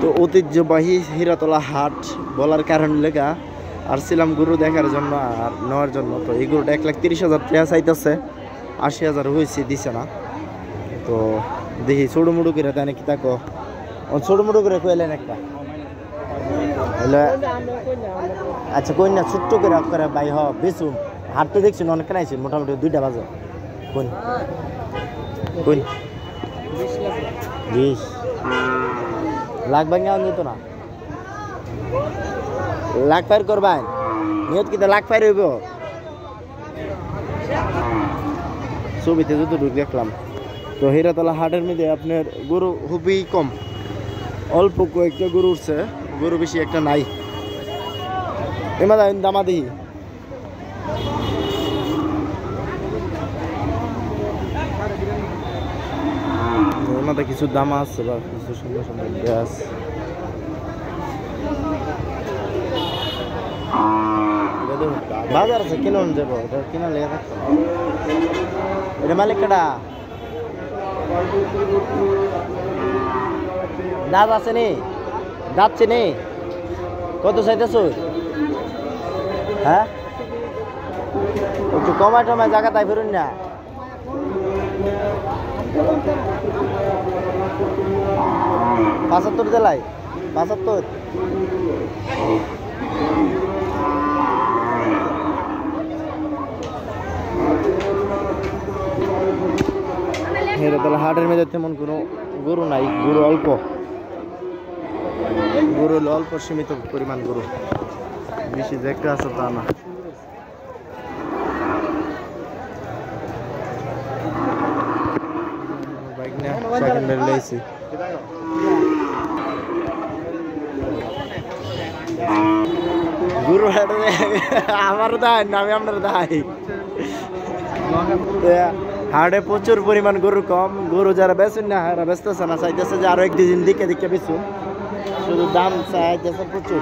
তো ঐতিহ্যবাহী হীরাতলা হাট বলার কারণ লেখা আসছিলাম গরু দেখার জন্য আর নেওয়ার জন্য। তো এই গরুটা 1,30,000 টাকা চাইতেছে, 80,000 হয়েছে, দিছে না। তো দেখি ছোটো মুড়ো করে দেয় নাকি তাকে, ছোটো মুড়ো করে কইলেন একটা আচ্ছা কই না ছোট্ট করে করে ভাই হ বেশুন হাটতে দেখছি অনেক কেনাইছি মোটামুটি 2টা বাজে। কোন কোন 20 লাখ ভাঙে আন যেত না, লাখ ফায়ার করবেন নিয়ত কিন্তু লাখ ফায়ার হইব। ছবিতে যতটুকু দেখলাম। তো হীরাতলা হাটের মধ্যে আপনার গরু খুবই কম, অল্প কয়েকটা গরু উঠছে, গরু বেশি একটা নাই। এমা দামা দিই এর কিছু দামা আছে বা কিছু সুন্দর সুন্দর গ্যাস। বাজার আছে কিনে যাবো, এটা কিনা লেগে থাকতো। এটা মালিক কাটা দাঁত আছে নি, দাঁত চিনি কত চাইতেছ? হ্যাঁ একটু কমায় টমায় জায়গা তাই ফেরুন না। 75 দিলাই 75। হীরাতলা হাটের মধ্যে তেমন কোনো গরু নাই, গরু অল্প, গরু অল্প সীমিত পরিমাণ গরু, বেশি যে একটা আছে তা না। বাইক না সেকেন্ডারি লাইছি গরু হাটে আমার দায় না, আমি আপনার দায়। হাটে প্রচুর পরিমাণ গরু কম, গরু যারা বেচুন না এরা বেচতেছে না, চাইতেছে যে আরো 1-2 দিন দিকে দিকে বেচুন, শুধু দাম চাইতেছে প্রচুর।